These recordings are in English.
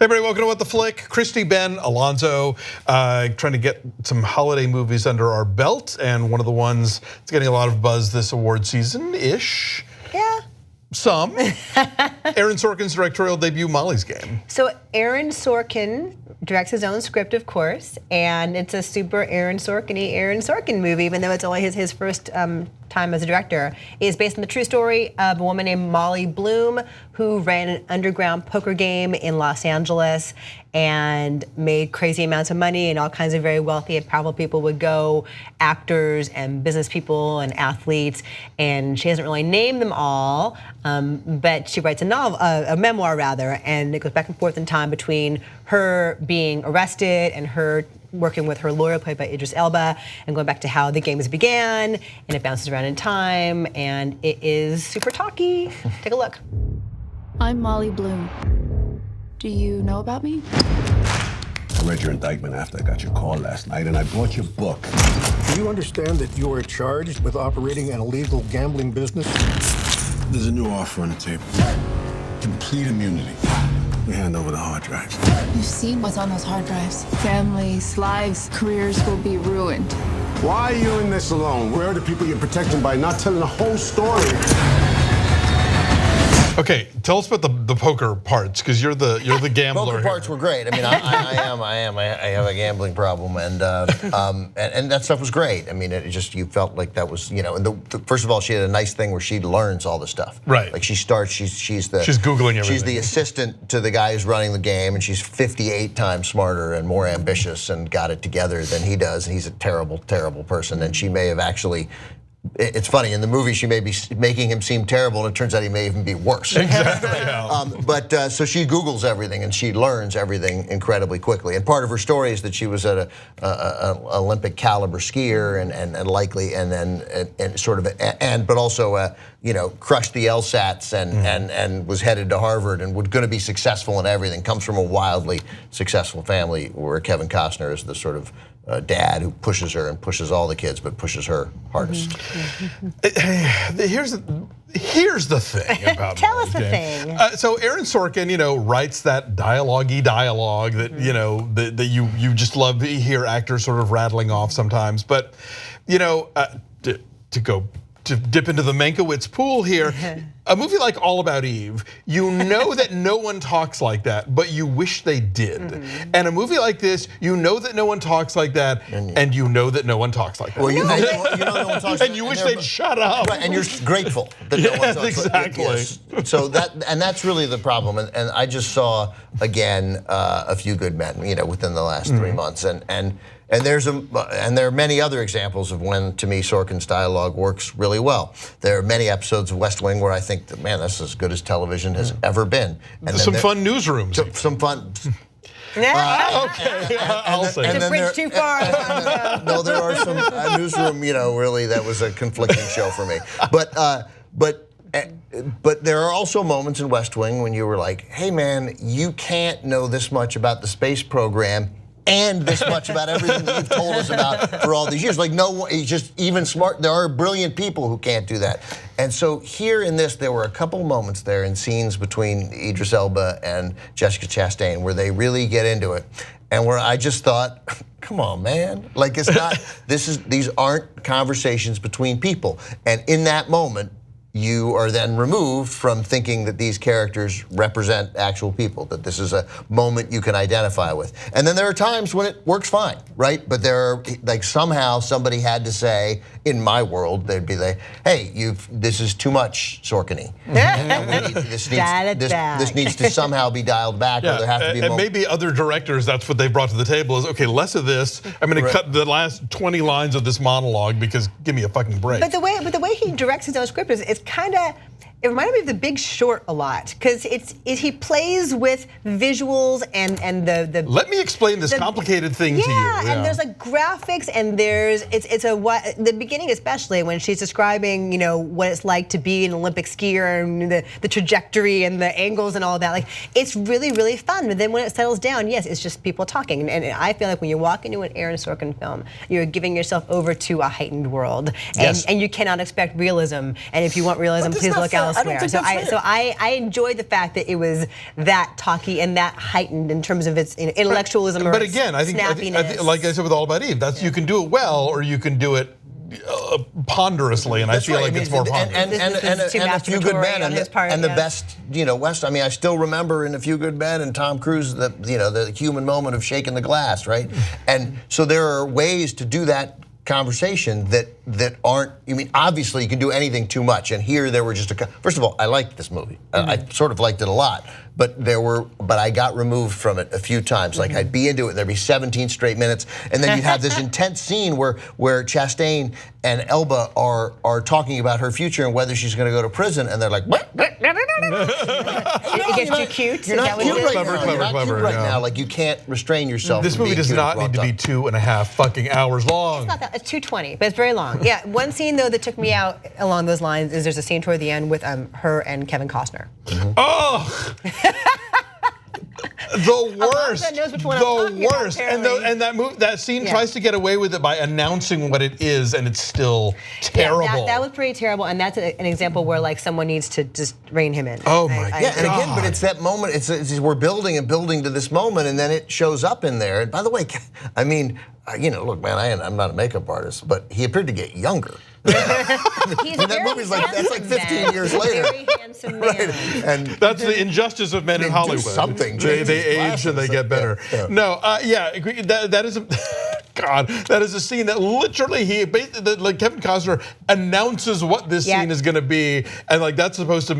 Hey everybody, welcome to What the Flick. Christy, Ben, Alonzo, trying to get some holiday movies under our belt, and one of the ones that's getting a lot of buzz this award season-ish. Yeah. Some. Aaron Sorkin's directorial debut, Molly's Game. So Aaron Sorkin directs his own script, of course, and it's a super Aaron Sorkin movie, even though it's only his first time as a director. It is based on the true story of a woman named Molly Bloom who ran an underground poker game in Los Angeles and made crazy amounts of money, and all kinds of very wealthy and powerful people would go, actors and business people and athletes, and she doesn't really name them all, but she writes a novel, a memoir rather, and it goes back and forth in time between her being arrested and her working with her lawyer, played by Idris Elba, and going back to how the games began, and it bounces around in time, and it is super talky. Take a look. I'm Molly Bloom. Do you know about me? I read your indictment after I got your call last night, and I brought your book. Do you understand that you are charged with operating an illegal gambling business? There's a new offer on the table. Complete immunity. We hand over the hard drives. You've seen what's on those hard drives. Families, lives, careers will be ruined. Why are you in this alone? Where are the people you're protecting by not telling the whole story? Okay, tell us about the poker parts, because you're the gambler. Poker parts were great. I mean, I have a gambling problem, and that stuff was great. I mean, it just, you felt like that was, and first of all, she had a nice thing where she learns all the stuff. Right. Like she's Googling everything. She's the assistant to the guy who's running the game, and she's 58 times smarter and more ambitious and got it together than he does. And he's a terrible, terrible person. And she may have actually. It's funny, in the movie she may be making him seem terrible, and it turns out he may even be worse. Exactly. Yeah. So she Googles everything and she learns everything incredibly quickly. And part of her story is that she was at an Olympic caliber skier and likely, and then sort of, but also crushed the LSATs and was headed to Harvard and was going to be successful in everything. Comes from a wildly successful family where Kevin Costner is the sort of dad who pushes her and pushes all the kids, but pushes her hardest. Here's the thing about Tell us Molly's the Game. thing. So Aaron Sorkin, writes that dialogue that that you just love to hear actors sort of rattling off sometimes. But to dip into the Mankiewicz pool here, a movie like All About Eve, you know that no one talks like that, but you wish they did. And a movie like this, you know that no one talks like that, and you know that no one talks like that. Well, you know no one talks. And you wish they'd shut up. Right, and you're grateful that no one talks. Exactly. Yes. So that's really the problem. And I just saw again A Few Good Men, within the last 3 months, and there are many other examples of when, to me, Sorkin's dialogue works really well. There are many episodes of West Wing where I think that, man, that's as good as television has ever been. And some fun newsrooms. Some fun. Okay, I'll say. It's a bridge too far. No, there are some newsroom. Really, that was a conflicting show for me. But there are also moments in West Wing when you were like, hey man, you can't know this much about the space program and this much about everything that you've told us about for all these years. Like, no one, he's just even smart. There are brilliant people who can't do that. And so here in this, there were a couple moments there in scenes between Idris Elba and Jessica Chastain where they really get into it, and where I just thought, come on, man. Like, it's not, these aren't conversations between people. And in that moment, you are then removed from thinking that these characters represent actual people, that this is a moment you can identify with. And then there are times when it works fine, right? But there are, like, somehow somebody had to say, in my world, they'd be like, hey, this is too much Sorkin-y. This needs to somehow be dialed back, or there have to be and maybe other directors, that's what they brought to the table is, okay, less of this. I'm going to cut the last 20 lines of this monologue because give me a fucking break. But the way he directs his own script is kind of, it reminded me of The Big Short a lot, because he plays with visuals and the. Let me explain this complicated thing to you. Yeah, and there's like graphics, and the beginning especially when she's describing what it's like to be an Olympic skier and the trajectory and the angles and all of that. Like, it's really, really fun. But then when it settles down, yes, it's just people talking. And I feel like when you walk into an Aaron Sorkin film, you're giving yourself over to a heightened world, and you cannot expect realism. And if you want realism, please look out. elsewhere. think So that's fair. I enjoyed the fact that it was that talky and that heightened in terms of its intellectualism. But or its again, I think, snappiness. like I said with All About Eve, you can do it well or you can do it ponderously, and I feel like it's more ponderous. This is too and A Few Good masturbatory Men on his part, and the yeah. best, West. I mean, I still remember in A Few Good Men and Tom Cruise the human moment of shaking the glass, right? And so there are ways to do that conversation that aren't. I mean, obviously you can do anything too much, and here there were just first of all, I liked this movie. I sort of liked it a lot, but I got removed from it a few times. Like I'd be into it, and there'd be 17 straight minutes, and then you'd have this intense scene where Chastain and Elba are talking about her future and whether she's going to go to prison, and they're like, It gets too cute. You're Is not that what cute it is? right Clever, now. clever, You're not clever, cute right yeah. now. Like you can't restrain yourself. This from movie being does cute not and need to be wrought up. 2.5 fucking hours long. It's not that. It's 2:20, but it's very long. Yeah, one scene though that took me out along those lines is there's a scene toward the end with her and Kevin Costner. Oh, the worst. that knows which one I'm talking The about, worst. apparently. That scene Yeah. tries to get away with it by announcing what it is, and it's still terrible. Yeah, that was pretty terrible, and that's an example where like someone needs to just rein him in. Oh my I Yeah, and agree. again, but it's that moment. It's we're building and building to this moment, and then it shows up in there. And by the way, I mean, look, man, I'm not a makeup artist, but he appeared to get younger. He's that very movie's like- that's like 15 handsome years man. later. Very handsome man. And That's the injustice of men in do Hollywood. something, They change age his and they glasses. get better. Yeah. No, yeah, agree. That is a God. That is a scene that literally like Kevin Costner announces what this Yeah. scene is going to be, and like that's supposed to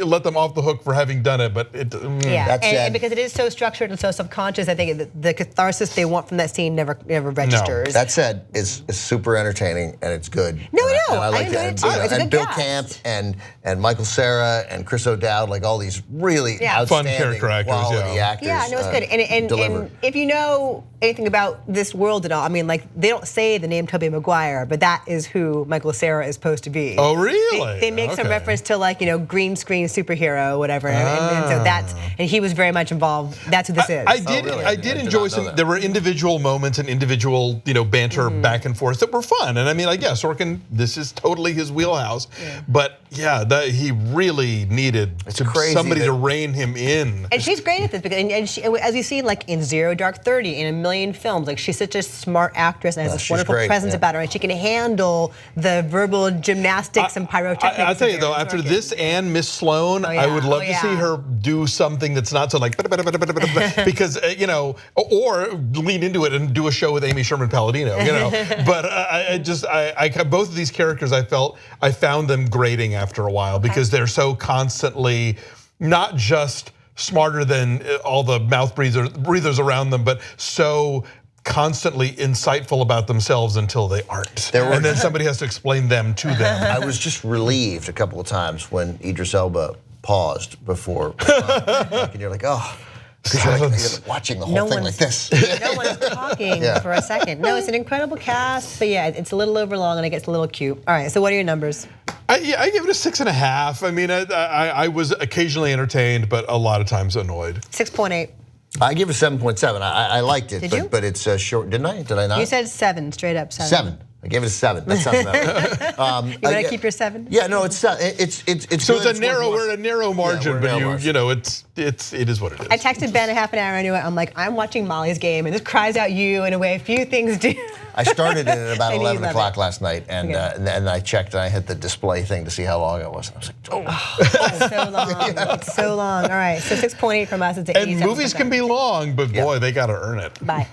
let them off the hook for having done it, but it. Yeah, That and said- because it is so structured and so subconscious, I think the catharsis they want from that scene never registers. that said, it's super entertaining and it's good. No, And no, I I like enjoyed it. it too. It's a And good Bill cast. Camp and Michael Cera and Chris O'Dowd, like all these really Yeah. Fun outstanding character actors, quality yeah. actors. Yeah, no, it's good. And delivered. if you know anything about this world at all, I mean, like they don't say the name Tobey Maguire, but that is who Michael Cera is supposed to be. Oh, really? They make some Okay. reference to like green screen superhero, whatever, and so and he was very much involved. That's who this is. I did. really? I did I did enjoy not know some. that. There were individual moments and individual, banter back and forth that were fun. And I mean, like, yeah, Sorkin. This is totally his wheelhouse. But yeah, he really needed crazy somebody that- to rein him in. And she's great at this because, and she, as you've seen, like in Zero Dark 30, in a million films, like she's such a smart actress and has this she's wonderful great, presence yeah. about her, and she can handle the verbal gymnastics and pyrotechnics. I'll tell you of though, Aaron after Sorkin. this and Miss Sloane, I would love to see her do something that's not so like because or lean into it and do a show with Amy Sherman Palladino, But I both of these characters, I found them grating after a while because they're so constantly not just smarter than all the mouth breathers around them, but so constantly insightful about themselves until they aren't. And then somebody has to explain them to them. I was just relieved a couple of times when Idris Elba paused before, and you're like, oh. Because you're like watching the whole thing like this. No one's talking for a second. No, it's an incredible cast, but yeah, it's a little overlong and it gets a little cute. All right, so what are your numbers? I give it a 6.5. I mean, I was occasionally entertained, but a lot of times annoyed. 6.8. I give it 7.7. I liked it, Did you? but it's short. Didn't I? Did I not? You said 7, straight up 7. 7. I gave it a 7. That sounds about right. You want to keep your 7? Yeah, no, it's So good. it's a narrow, we're at a narrow margin, we're but at a narrow margin. it is what it is. I texted Ben a half an hour into it. I'm like, I'm watching Molly's game, and this cries out you in a way few things do. I started it at about I knew you'd 11 love o'clock it. last night, and then I checked and I hit the display thing to see how long it was. And I was like, oh. It's so long. It's so long. All right, so 6.8 from us. It's an And movies can be long, but boy, they got to earn it. Bye.